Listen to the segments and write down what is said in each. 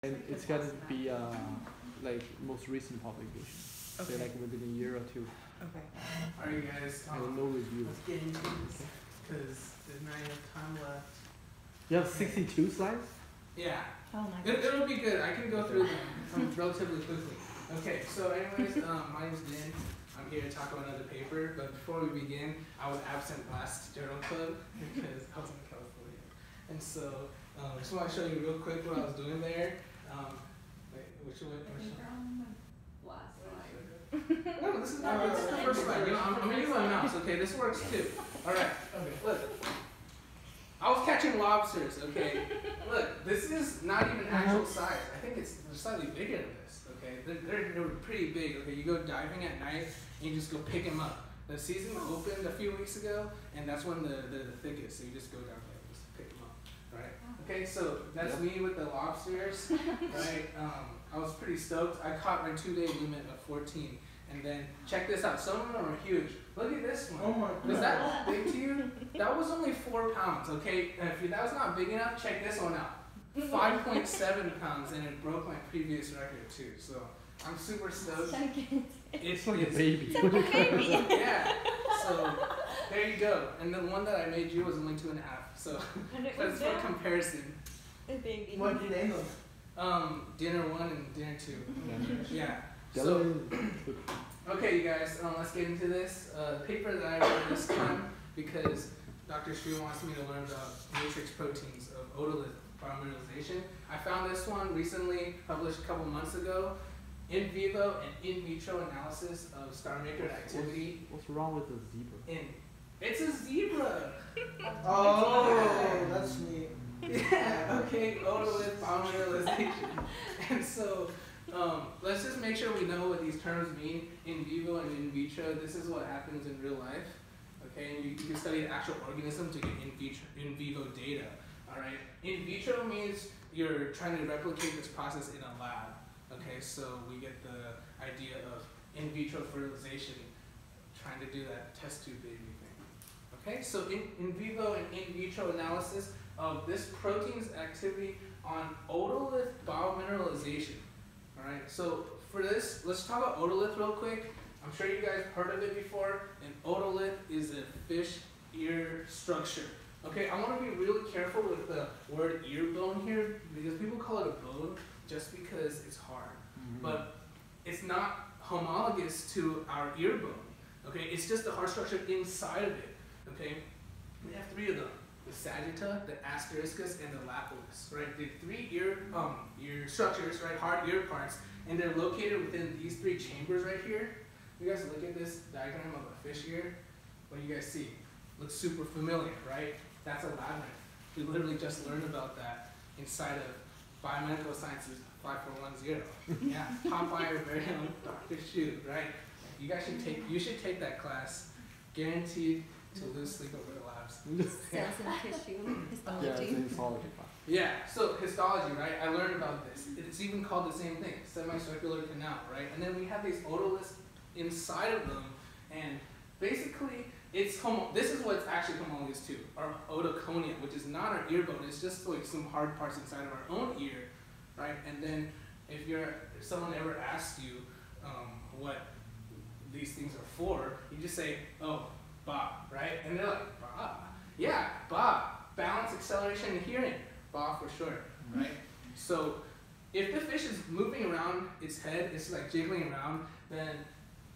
And it's got to be like most recent publication. Okay. Say like within a year or two. Okay. All right, guys. No review. Let's get into this because there's not enough time left. You have 62 slides? Yeah. Oh my gosh. It'll be good. I can go through them relatively quickly. Okay. So, anyways, my name's Dan. I'm here to talk about another paper. But before we begin, I was absent last journal club because I was in California, and so I just want to show you real quick what I was doing there. Wait, which one? Last slide. No, this is not. This is the first slide. You know, I'm gonna use my mouse. Okay, this works too. All right. Okay. Look, I was catching lobsters. Okay. Look, this is not even actual size. I think they're slightly bigger than this. Okay, they're pretty big. Okay, you go diving at night and you just go pick them up. The season opened a few weeks ago, and that's when they're the thickest. So you just go down there and just pick them up. Right. Okay, so that's me with the lobsters. Right. I was pretty stoked. I caught my 2-day limit of 14. And then check this out. Some of them are huge. Look at this one. Oh my God. Was that big to you? That was only 4 pounds. Okay. And if that was not big enough, check this one out. 5.7 pounds, and it broke my previous record too. So I'm super stoked. It's like a baby. It's like a baby. Yeah. So there you go. And the one that I made you was only 2.5. So that's for comparison. Baby. What did you name them? Dinner 1 and dinner 2. Yeah. So, okay, you guys, let's get into this. The paper that I wrote this time, because Dr. Xu wants me to learn about matrix proteins of otolith biomineralization. I found this one recently, published a couple months ago. In vivo and in vitro analysis of Starmaker activity. What's wrong with the zebra? It's a zebra! Oh, that's neat. Yeah, okay, otolith biomineralization. And so, let's just make sure we know what these terms mean. In vivo and in vitro, this is what happens in real life. Okay, and you can study the actual organism to get in vivo data. All right, in vitro means you're trying to replicate this process in a lab. Okay, so we get the idea of in vitro fertilization, trying to do that test tube baby thing. Okay, so in vivo and in vitro analysis of this protein's activity on otolith biomineralization. Alright, so for this, let's talk about otolith real quick. I'm sure you guys heard of it before. An otolith is a fish ear structure. Okay, I want to be really careful with the word ear bone here because people call it a bone just because it's hard. But it's not homologous to our ear bone. Okay, it's just the hard structure inside of it. Okay, we have 3 of them. The sagitta, the asteriscus, and the lapillus, right? The 3 ear structures, right? Hard ear parts, and they're located within these 3 chambers right here. You guys look at this diagram of a fish ear. What do you guys see? Looks super familiar, right? That's a labyrinth. We literally just learned about that inside of Biomedical Sciences 5410. Yeah, top-wire very own Dr. Xu, right? You guys should take that class. Guaranteed to lose sleep over the labs. Cells and tissue histology. Yeah, it's an histology class. Yeah, so histology, right? I learned about this. It's even called the same thing, semicircular canal, right? And then we have these otoliths inside of them, and basically this is what's actually homologous to, our otoconia, which is not our ear bone. It's just like some hard parts inside of our own ear, right? And then if someone ever asks you what these things are for, you just say, oh, Ba, right? And they're like, Ba. Yeah, Ba. Balance, acceleration, and hearing. Ba for sure, right? So if the fish is moving around its head, it's like jiggling around, then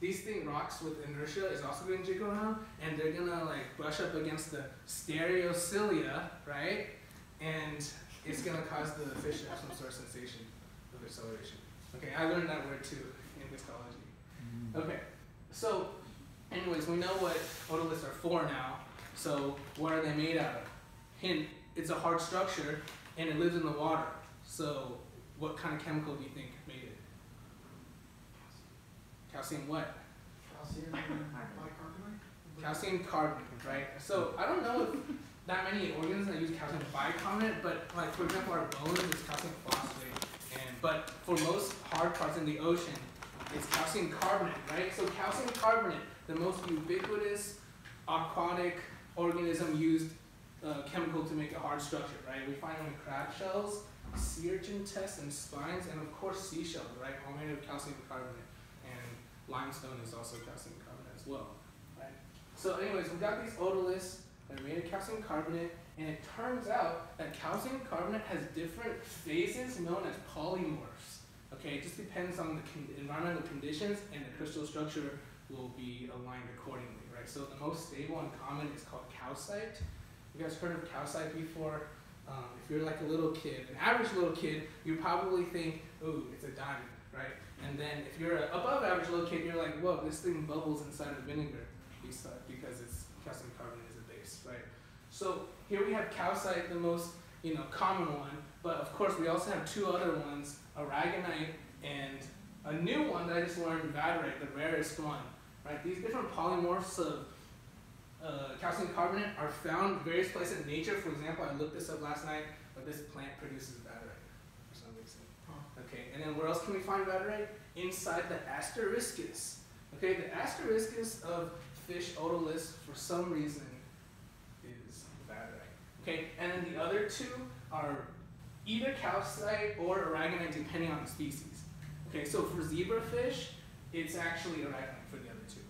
these rocks with inertia is also going to jiggle around, and they're going to like brush up against the stereocilia, right? And it's going to cause the fish to have some sort of sensation of acceleration. Okay, I learned that word too in histology. Okay, so anyways, we know what otoliths are for now. So what are they made out of? Hint, it's a hard structure and it lives in the water. So what kind of chemical do you think made it? Calcium what? Calcium bicarbonate. Calcium carbonate, right? So I don't know if that many organisms that use calcium bicarbonate, but like for example our bones is calcium phosphate. But for most hard parts in the ocean, it's calcium carbonate, right? So calcium carbonate, the most ubiquitous aquatic organism used chemical to make a hard structure, right? We find them in crab shells, sea urchin intestines, spines, and of course seashells, right? All made of calcium carbonate. And limestone is also calcium carbonate as well, right? So anyways, we've got these otoliths that are made of calcium carbonate, and it turns out that calcium carbonate has different phases known as polymorphs. Okay, it just depends on the environmental conditions, and the crystal structure will be aligned accordingly, right? So the most stable and common is called calcite. You guys heard of calcite before? If you're like a little kid, an average little kid, you probably think, ooh, it's a diamond, right? And then if you're an above average little kid, you're like, whoa, this thing bubbles inside of vinegar because it's calcium carbonate is a base, right? So here we have calcite, the most common one, but of course we also have two other ones, aragonite and a new one that I just learned, vaterite, the rarest one, right? These different polymorphs of calcium carbonate are found various places in nature. For example, I looked this up last night, but this plant produces vaterite for some reason. Okay, and then where else can we find vaterite? Inside the asteriscus. Okay, the asteriscus of fish otoliths for some reason is vaterite. Okay, and then the other two are either calcite or aragonite depending on the species. Okay, so for zebrafish, it's actually aragonite for the other two.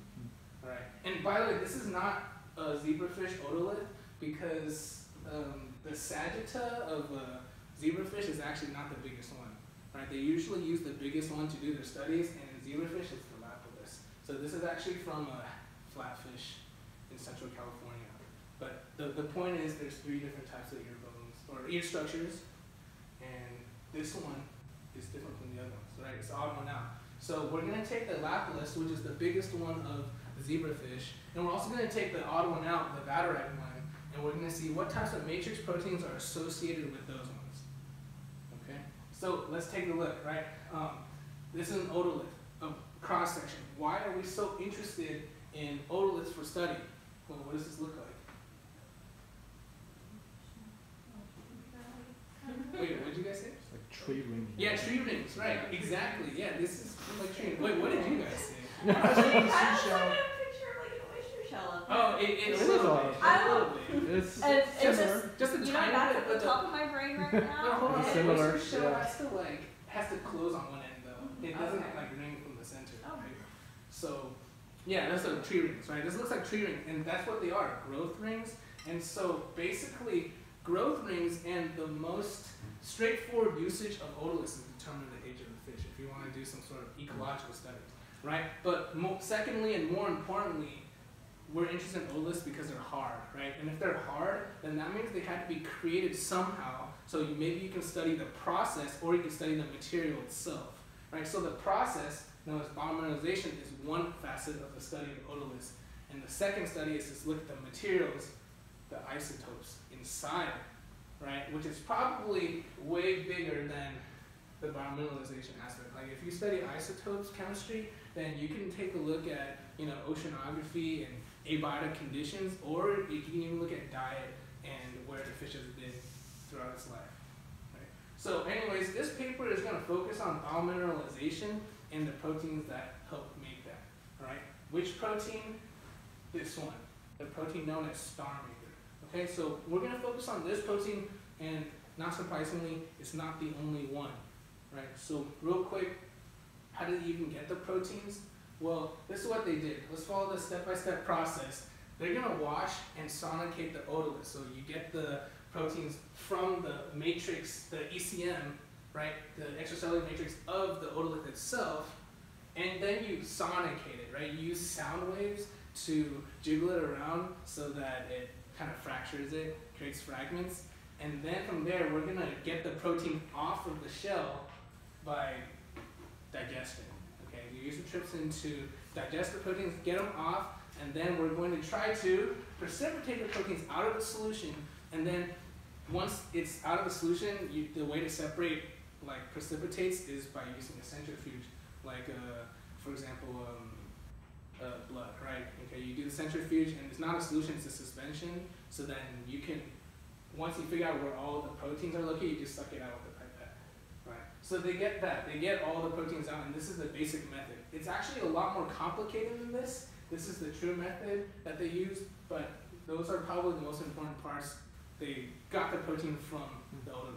All right, and by the way, this is not a zebrafish otolith because the sagitta of zebrafish is actually not the biggest one. Right, they usually use the biggest one to do their studies, and zebrafish is the lapillus. So this is actually from a flatfish in Central California. But the point is there's three different types of ear bones, or ear structures, and this one is different from the other ones, right? It's the odd one out. So we're going to take the lapillus, which is the biggest one of the zebrafish, and we're also going to take the odd one out, the vaterite one, and we're going to see what types of matrix proteins are associated with those ones. Okay? So let's take a look, right? This is an otolith, a cross section. Why are we so interested in otoliths for study? Well, what does this look like? Wait, what did you guys say? It's like tree rings. Yeah, tree rings, right? Exactly. Yeah, this is like tree rings. Wait, what did you guys say? I was looking at a picture of like an oyster shell up there. Oh, it's It a is little odd. bit. I A little will- bit. It's It's similar. Just a You know, tiny that's bit, at the but top of my brain right no, now. hold on. It's The similar, oyster shell yeah. has to close on one end though. It doesn't Okay. like ring from the center. Oh. Right? So yeah, that's a tree rings, right? This looks like tree rings, and that's what they are, growth rings. And so basically, growth rings and the most straightforward usage of otoliths is determine the age of the fish. If you want to do some sort of ecological studies, right? But secondly, and more importantly, we're interested in otoliths because they're hard, right? And if they're hard, then that means they had to be created somehow. So maybe you can study the process, or you can study the material itself, right? So the process, known as biomineralization, is one facet of the study of otoliths. And the second study is to look at the materials, the isotopes inside, right? Which is probably way bigger than the biomineralization aspect. Like if you study isotopes chemistry, then you can take a look at, oceanography and abiotic conditions, or you can even look at diet and where the fish has been throughout its life. Right? So anyways, this paper is going to focus on biomineralization and the proteins that help make that. Right? Which protein? This one, the protein known as Starmaker. Okay, so we're going to focus on this protein, and not surprisingly, it's not the only one. Right? So real quick, how did they even get the proteins? Well, this is what they did. Let's follow the step-by-step process. They're going to wash and sonicate the otolith. So you get the proteins from the matrix, the ECM, right, the extracellular matrix of the otolith itself, and then you sonicate it, right? You use sound waves to jiggle it around so that it kind of fractures it, creates fragments, and then from there we're going to get the protein off of the shell by digestion. Okay, you use the trypsin to digest the proteins, get them off, and then we're going to try to precipitate the proteins out of the solution, and then once it's out of the solution, the way to separate like precipitates is by using a centrifuge, like for example blood, right? Okay, you do the centrifuge, and it's not a solution, it's a suspension, so then you can, once you figure out where all the proteins are located, you just suck it out with a pipette, right? So they get that, they get all the proteins out, and this is the basic method. It's actually a lot more complicated than this. This is the true method that they use, but those are probably the most important parts. They got the protein from the otolith.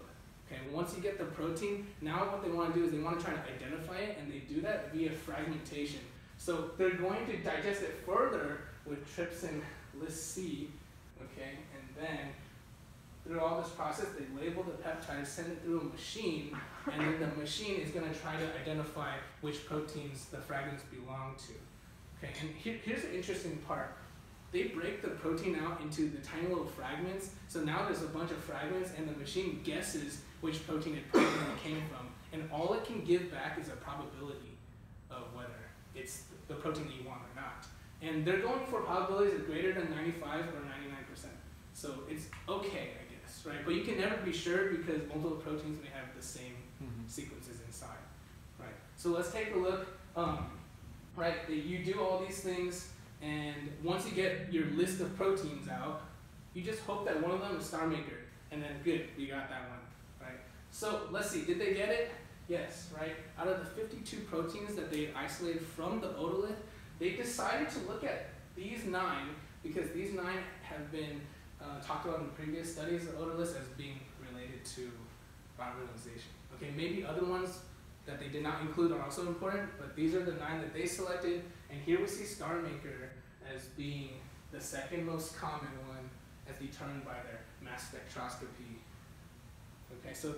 Okay, once you get the protein, now what they want to do is they want to try to identify it, and they do that via fragmentation. So they're going to digest it further with trypsin list C, okay, and then through all this process, they label the peptide, send it through a machine, and then the machine is going to try to identify which proteins the fragments belong to. Okay, and here's the interesting part. They break the protein out into the tiny little fragments, so now there's a bunch of fragments, and the machine guesses which protein it probably came from, and all it can give back is a probability of whether it's the protein that you want or not. And they're going for probabilities of greater than 95 or 99%. So it's okay, I guess, right? But you can never be sure because multiple proteins may have the same sequences inside, right? So let's take a look, right? You do all these things, and once you get your list of proteins out, you just hope that one of them is StarMaker, and then good, you got that one, right? So let's see, did they get it? Yes, right? Out of the 52 proteins that they isolated from the otolith, they decided to look at these 9 because these 9 have been talked about in previous studies of otoliths as being related to biweekly. Okay, maybe other ones that they did not include are also important, but these are the 9 that they selected, and here we see StarMaker as being the second most common one as determined by their mass spectroscopy. Okay, so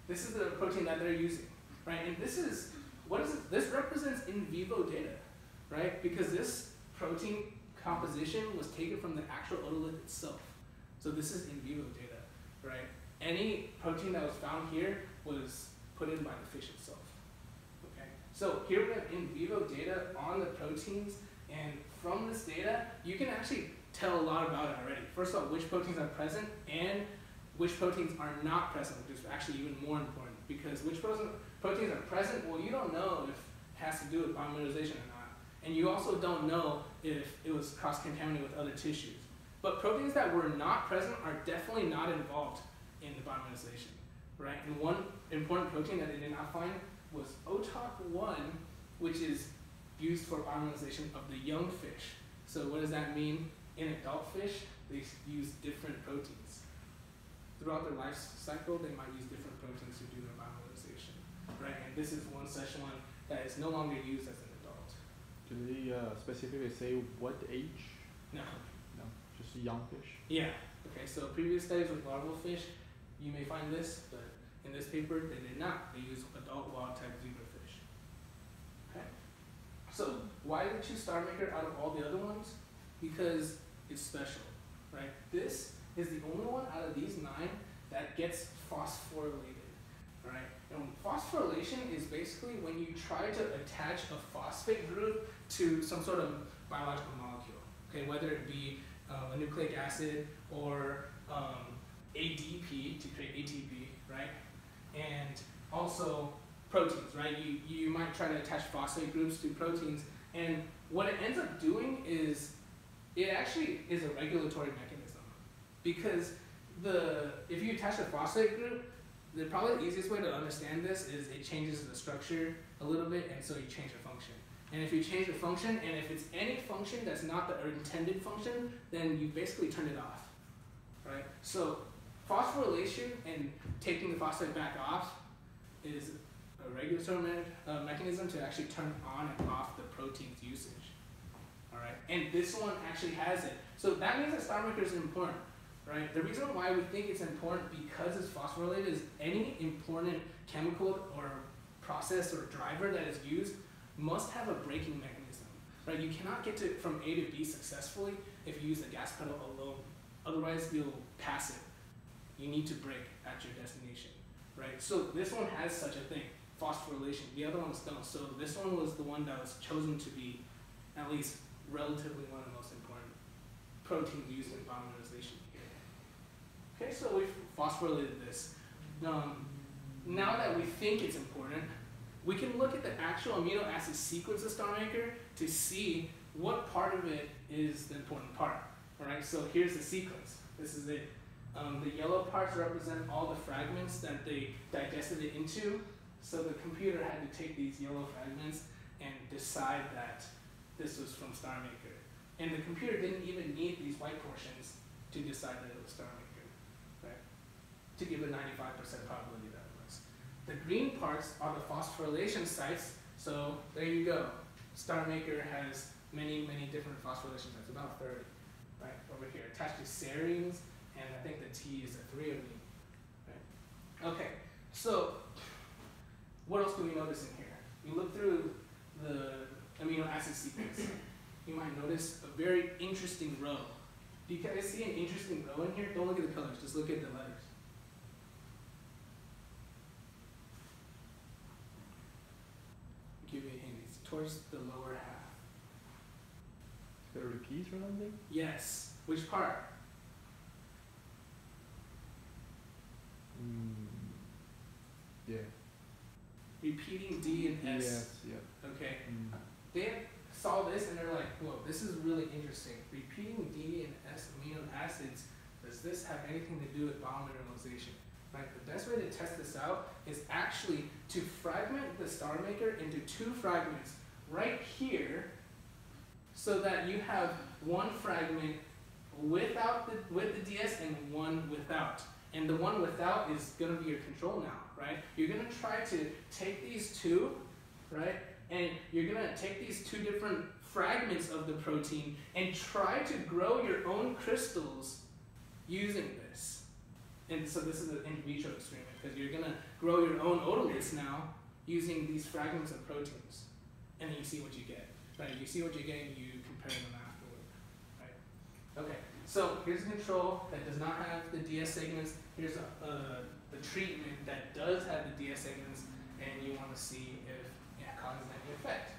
this is the protein that they're using, right? And this is, what is it? This represents in vivo data, right? Because this protein composition was taken from the actual otolith itself. So this is in vivo data, right? Any protein that was found here was put in by the fish itself, okay? So here we have in vivo data on the proteins, and from this data, you can actually tell a lot about it already. First of all, which proteins are present and which proteins are not present, which is actually even more important, because which proteins are present, well, you don't know if it has to do with biweekly or not. And you also don't know if it was cross-contaminated with other tissues. But proteins that were not present are definitely not involved in the biweekly, right? And one important protein that they did not find was OTOC1, which is used for biweekly of the young fish. So what does that mean? In adult fish, they use different proteins. Throughout their life cycle, they might use different proteins to do their biweekly, right? And this is one such one that is no longer used as an adult. Do they specifically say what age? No. No, just young fish. Yeah. Okay. So previous studies with larval fish, you may find this, but in this paper they did not. They used adult wild-type zebrafish. Okay. So why did they choose StarMaker out of all the other ones? Because it's special, right? This is the only one out of these 9 that gets phosphorylated, right? And phosphorylation is basically when you try to attach a phosphate group to some sort of biological molecule, okay? Whether it be a nucleic acid or ADP to create ATP, right? And also proteins, right? You might try to attach phosphate groups to proteins, and what it ends up doing is it actually is a regulatory mechanism, because if you attach a phosphate group, probably the easiest way to understand this is it changes the structure a little bit, and so you change the function. And if you change the function, and if it's any function that's not the intended function, then you basically turn it off, right? So phosphorylation and taking the phosphate back off is a regulatory mechanism to actually turn on and off the protein's usage. All right, and this one actually has it. So that means that StarMaker is important, right? The reason why we think it's important because it's phosphorylated is any important chemical or process or driver that is used must have a braking mechanism, right? You cannot get from A to B successfully if you use the gas pedal alone. Otherwise, you'll pass it. You need to brake at your destination, right? So this one has such a thing, phosphorylation. The other ones don't. So this one was the one that was chosen to be at least relatively one of the most important proteins used in biweekly here. Okay, so we've phosphorylated this. Now that we think it's important, we can look at the actual amino acid sequence of StarMaker to see what part of it is the important part. All right, so here's the sequence. This is it. The yellow parts represent all the fragments that they digested it into. So the computer had to take these yellow fragments and decide that this was from StarMaker. And the computer didn't even need these white portions to decide that it was StarMaker. Right? to give a 95% probability that it works. The green parts are the phosphorylation sites, so there you go. StarMaker has many, many different phosphorylation sites, about 30, right, over here, attached to serines, and I think the T is a 3 of me, right? Okay, so what else do we notice in here? You look through the amino acid sequence, you might notice a very interesting row. Do you guys see an interesting row in here? Don't look at the colors, just look at the letters. I'll give you a hint, it's towards the lower half. Is it repeats or something? Yes, which part? Yeah. Repeating D and S. Yes, yeah. Okay. They saw this and they're like, whoa, this is really interesting. Repeating D and S amino acids, does this have anything to do with biomineralization? Right? The best way to test this out is actually to fragment the StarMaker into 2 fragments right here, so that you have one fragment with the DS and one without. And the one without is going to be your control now, right? You're going to try to take these 2, right? And you're going to take these 2 different fragments of the protein and try to grow your own crystals using this. And so this is an in vitro experiment, because you're going to grow your own otoliths now using these fragments of proteins. And then you see what you get, right? You see what you get and you compare them afterward, right? Okay, so here's a control that does not have the DS segments. Here's the treatment that does have the DS segments, and you want to see if it causes any effect.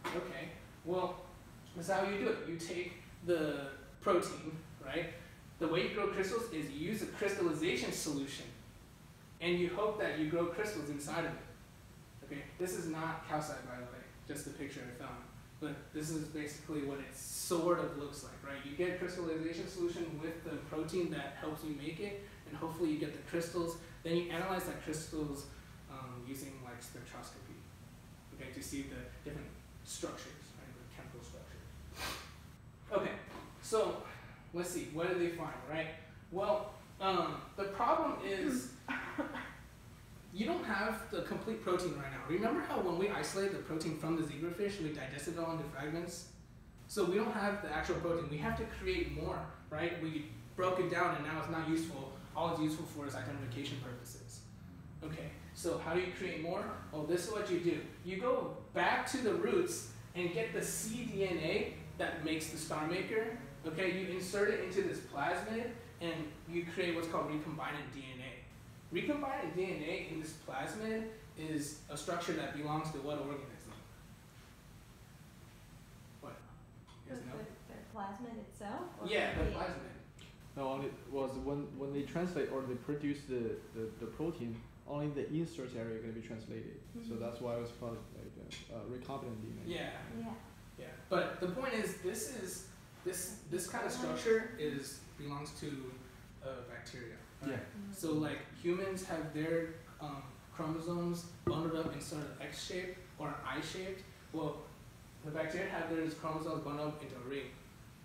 Okay, well, that's how you do it. You take the protein, right? The way you grow crystals is you use a crystallization solution, and you hope that you grow crystals inside of it. Okay, this is not calcite, by the way, just the picture I found. But this is basically what it sort of looks like, right? You get crystallization solution with the protein that helps you make it, and hopefully you get the crystals. Then you analyze that crystals using like spectroscopy, okay, to see the different structures, right, the chemical structures. Okay, so let's see, what did they find, right? Well, the problem is you don't have the complete protein right now. Remember how when we isolated the protein from the zebrafish, we digested it all into fragments? So we don't have the actual protein. We have to create more, right? We broke it down and now it's not useful. All it's useful for is identification purposes. Okay, so how do you create more? Well, this is what you do. You go back to the roots and get the cDNA that makes the StarMaker. Okay, you insert it into this plasmid and you create what's called recombinant DNA. Recombinant DNA in this plasmid is a structure that belongs to what organism? What? You guys know? The plasmid itself? Or Yeah, the plasmid. No, only was when they translate or they produce the protein, only the insert area are going to be translated. So that's why it was called like recombinant DNA. Yeah. Yeah. Yeah. But the point is, this kind of structure belongs to bacteria. Right? Yeah. So like humans have their chromosomes bundled up in sort of X-shaped or I-shaped. Well, the bacteria have their chromosomes bundled up into a ring.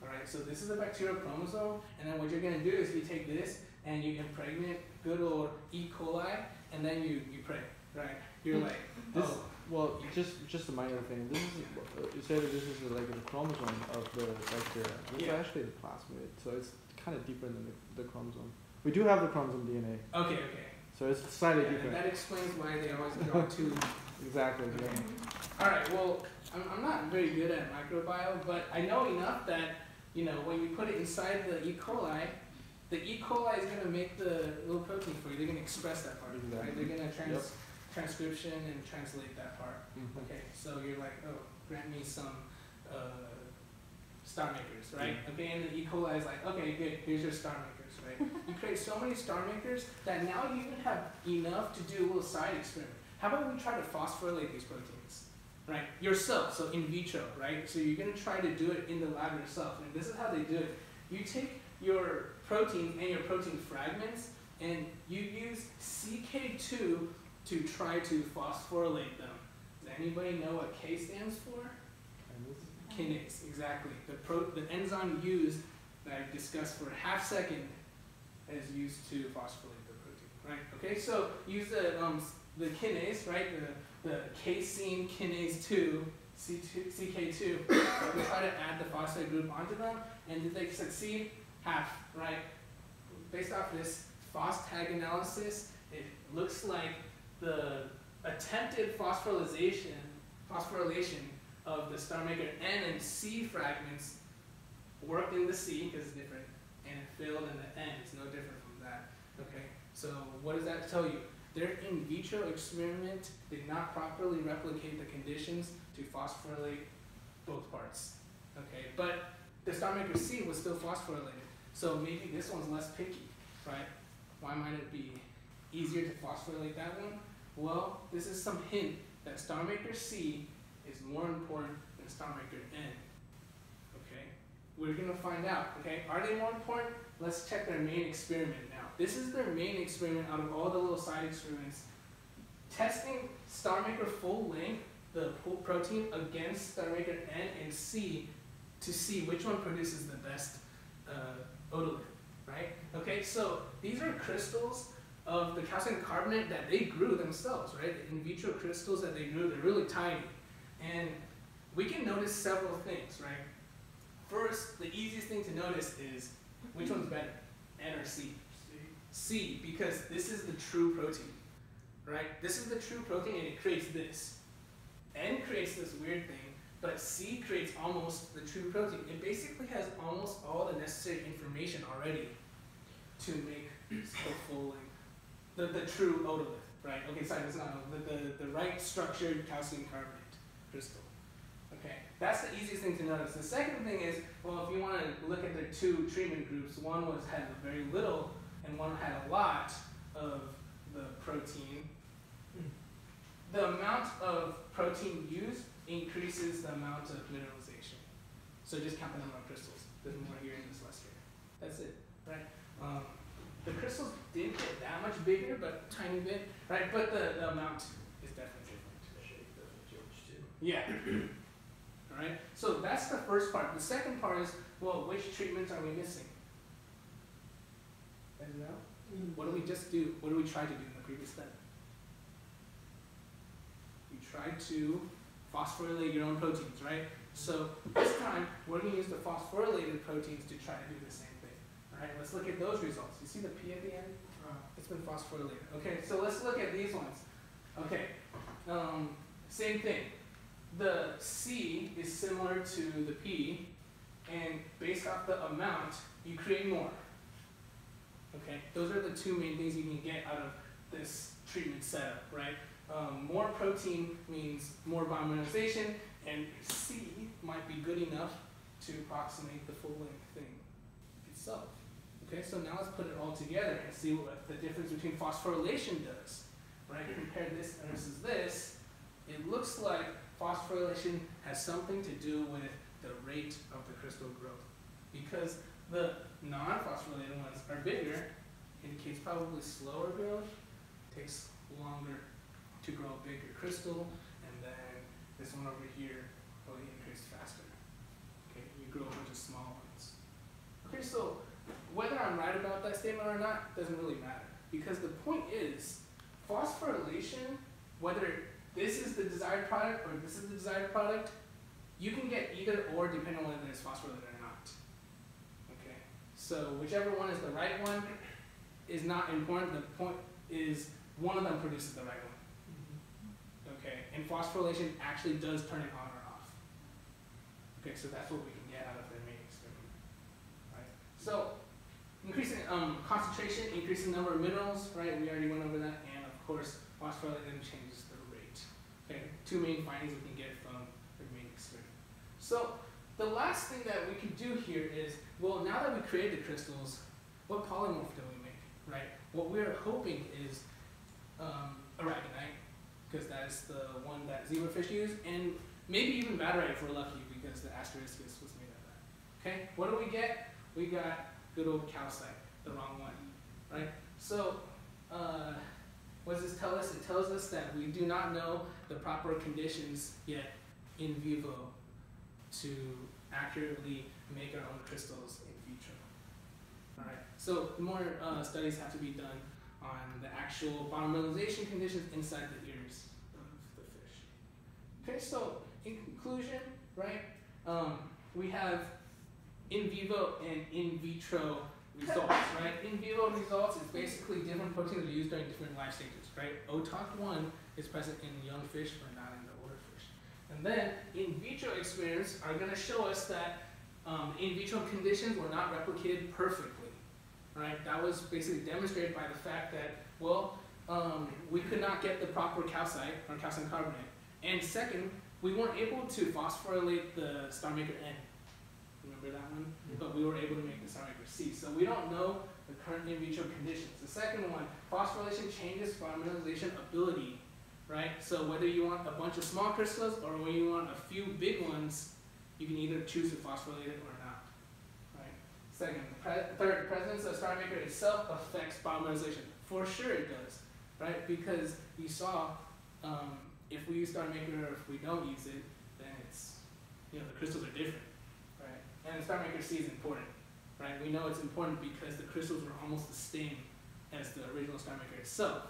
All right. So this is a bacterial chromosome, and then what you're gonna do is you take this and you impregnate good old E. coli, and then you pray. Right. You're like, This, oh. well, just a minor thing. This is you said that this is like the chromosome of the bacteria. This is actually the plasmid, so it's kind of different than the chromosome. We do have the chromosome DNA. Okay. Okay. So it's slightly Yeah, different. that explains why they always draw 2. Exactly. Okay. Yeah. All right. Well, I'm not very good at microbiome, but I know enough that when you put it inside the E. coli, the E. coli is going to make the little protein for you. They're going to express that part, Exactly. right? They're going to transcription and translate that part. Mm-hmm. Okay. So you're like, oh, grant me some StarMakers, right? Okay. And the E. coli is like, okay, good. Here's your StarMakers, right? You create so many StarMakers that now you even have enough to do a little side experiment. How about we try to phosphorylate these proteins, right? Yourself, so in vitro, right? So you're going to try to do it in the lab yourself. And this is how they do it. You take your protein and your protein fragments, and you use CK2 to try to phosphorylate them. Does anybody know what K stands for? Kinase, exactly. The enzyme used that I discussed for a half second is used to phosphorylate the protein, right? Okay, so use the kinase, right? The casein kinase 2, CK2. We try to add the phosphate group onto them, and did they succeed? Half, right? Based off this phos-tag analysis, it looks like the attempted phosphorylation of the Starmaker N and C fragments worked in the C because it's different, and it failed in the N. It's no different from that. Okay, so what does that tell you? Their in vitro experiment did not properly replicate the conditions to phosphorylate both parts. Okay, but the Starmaker C was still phosphorylated, so maybe this one's less picky, right? Why might it be easier to phosphorylate that one? Well, this is some hint that Starmaker C is more important than Starmaker N. Okay, we're gonna find out. Okay, are they more important? Let's check their main experiment now. This is their main experiment out of all the little side experiments, testing Starmaker full length, the protein, against Starmaker N and C to see which one produces the best otolith, right? Okay, so these are crystals of the calcium carbonate that they grew themselves, right? The in vitro crystals that they grew, they're really tiny. And we can notice several things, right? First, the easiest thing to notice is which one's better, N or C? C, because this is the true protein, right? This is the true protein and it creates this. N creates this weird thing, but C creates almost the true protein. It basically has almost all the necessary information already to make the full length, the true otolith, right? Okay, sorry, that's not the right structured calcium carbonate crystal. Okay, that's the easiest thing to notice. The second thing is, well, if you want to look at their two treatment groups, one had very little and one had a lot of the protein. The amount of protein used increases the amount of mineralization. So just count the number of crystals. There's more here in this less here. That's it, right? The crystals didn't get that much bigger, but a tiny bit, right? But the amount is definitely different. The shape doesn't change too. Yeah. All right. So that's the first part. The second part is, well, which treatments are we missing? Guys know? What do we just do? What do we try to do in the previous step? We try to phosphorylate your own proteins, right? So this time we're going to use the phosphorylated proteins to try to do the same thing. All right. Let's look at those results. You see the P at the end? It's been phosphorylated. Okay. So let's look at these ones. Okay. Same thing. The C is similar to the P, and based off the amount, you create more. Okay, those are the two main things you can get out of this treatment setup, right? More protein means more biomineralization, and C might be good enough to approximate the full length thing itself. Okay, so now let's put it all together and see what the difference between phosphorylation does, right? Compare this versus this. It looks like phosphorylation has something to do with the rate of the crystal growth. Because the non-phosphorylated ones are bigger, indicates probably slower growth, takes longer to grow a bigger crystal, and then this one over here will increase faster. Okay, you grow a bunch of small ones. Okay, so whether I'm right about that statement or not doesn't really matter, because the point is phosphorylation, whether this is the desired product or this is the desired product, you can get either or depending on whether it's phosphorylated or not. Okay, so whichever one is the right one is not important. The point is one of them produces the right one. Okay, and phosphorylation actually does turn it on or off. Okay, so that's what we can get out of their main experiment. Right. So increasing concentration, increasing number of minerals. Right, we already went over that, and of course phosphorylation changes the rate. Okay, two main findings we can get from the main experiment. So the last thing that we can do here is, well, now that we created the crystals, what polymorph do we make, right? What we're hoping is aragonite, because that is the one that zebrafish use, and maybe even baterite if we're lucky, because the asteriscus was made of that. Okay, what do we get? We got good old calcite, the wrong one, right? So what does this tell us? It tells us that we do not know the proper conditions yet in vivo to accurately make our own crystals in vitro. All right. So more studies have to be done on the actual biomineralization conditions inside the ears of the fish. Okay, so in conclusion, right, we have in vivo and in vitro results, right? In vivo results is basically different proteins are used during different life stages, right? OTOC1 is present in young fish but not in the older fish. And then in vitro experiments are going to show us that in vitro conditions were not replicated perfectly, right? That was basically demonstrated by the fact that, well, we could not get the proper calcite or calcium carbonate. And second, we weren't able to phosphorylate the Starmaker N. Remember that one? But we were able to make the Starmaker C. So we don't know the current in vitro conditions. The second one, phosphorylation changes biomineralization ability, right? So whether you want a bunch of small crystals or when you want a few big ones, you can either choose to phosphorylate it or not, right? Second, third, presence of Starmaker itself affects biomineralization. For sure it does, right? Because you saw, if we use Starmaker or if we don't use it, then it's, the crystals are different, right? And the Starmaker C is important, right? We know it's important because the crystals were almost the same as the original Starmaker itself.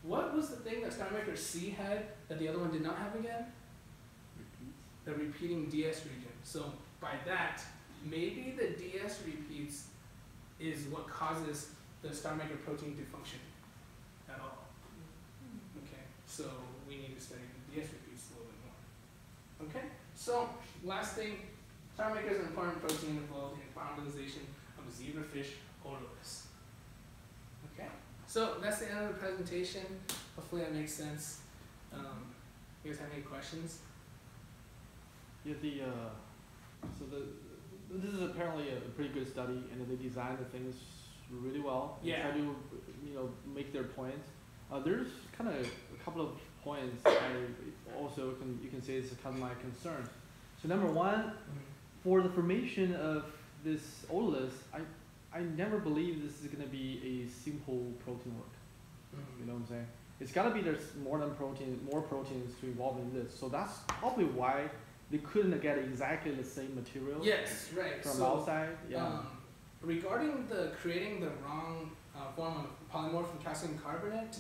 What was the thing that Starmaker C had that the other one did not have again? The repeating DS region. So by that, maybe the DS repeats is what causes the Starmaker protein to function at all. Okay, so we need to study the DS repeats a little bit more. Okay, so last thing, Starmaker is an important protein involved in biomineralization of Zebrafish Otolith. Okay, so that's the end of the presentation. Hopefully that makes sense. You guys have any questions? Yeah, this is apparently a pretty good study, and they designed the things really well. And try to, make their points. There's kind of a couple of points you can say is kind of my concern. So number one, for the formation of this otolith, I never believe this is going to be a simple protein work. You know what I'm saying? It's got to be there's more proteins to involve in this. So that's probably why they couldn't get exactly the same material. Yes, right. From outside. Yeah. Regarding creating the wrong form of polymorph from calcium carbonate,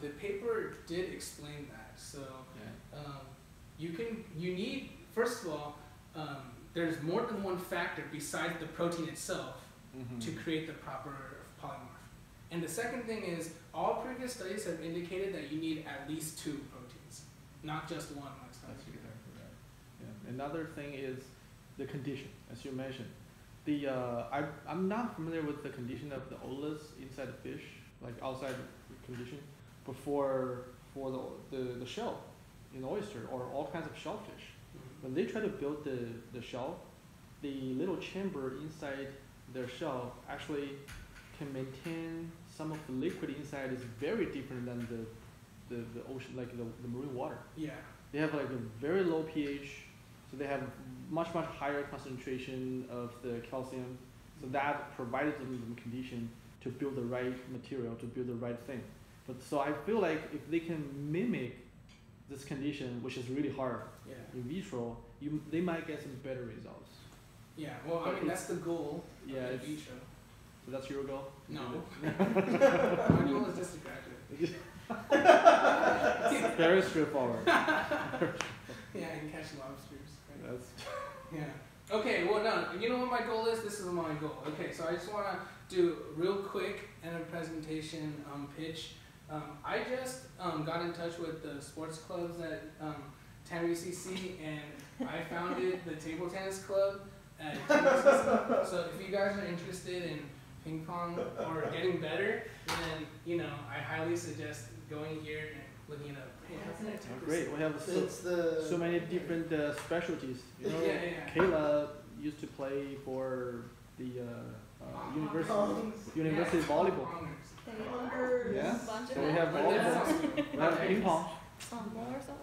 the paper did explain that. So you need, first of all, there's more than one factor besides the protein itself to create the proper polymorph. And the second thing is, all previous studies have indicated that you need at least 2 proteins, not just one. Another thing is the condition, as you mentioned. I'm not familiar with the condition of the otolith inside the fish, like outside the condition, but for the shell in oyster or all kinds of shellfish, when they try to build the shell, the little chamber inside their shell actually can maintain some of the liquid inside is very different than the ocean, like the marine water. Yeah. They have like a very low pH. So they have much higher concentration of the calcium. So that provided them the condition to build the right material, to build the right thing. So I feel like if they can mimic this condition, which is really hard in vitro, they might get some better results. Yeah, well, I mean, that's the goal of in vitro. So that's your goal? No. My goal is just to graduate. Very straightforward. Yeah, and catch lobsters. Right? Okay, well, no, you know what my goal is? This is my goal. Okay, so I just want to do real quick end of presentation pitch. I just got in touch with the sports clubs at TAMUCC, and I founded the table tennis club at TAMUCC. So if you guys are interested in ping pong or getting better, then I highly suggest going here and looking it up. Great, we have so many different specialties. Kayla used to play for the university volleyball. Yeah, so we have volleyball. We have ping pong.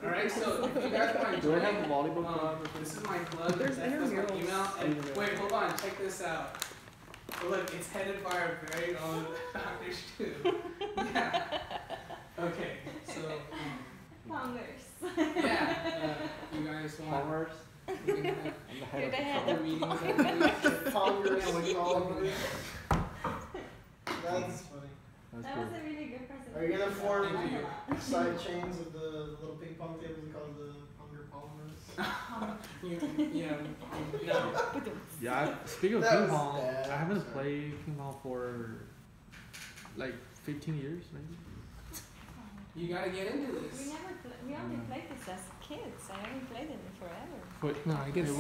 Alright, so if you guys want to join, have a volleyball club. This is my club. There's my email. And wait, hold on, check this out. Look, it's headed by our very own Dr. Xu. Yeah. Okay, so. Pongers. Yeah, you guys want. Pongers? You're the head of meetings. Pongers. That's funny. That's That cool. was a really good presentation. Are you gonna form I like that. side chains of the little ping pong tables called the Hunger Polymers? No. Yeah, speaking of That ping was pong, bad. I haven't Sorry. played ping pong for like 15 years maybe. You gotta get into this. We only played this as kids. I haven't played it in forever. But No, I get it.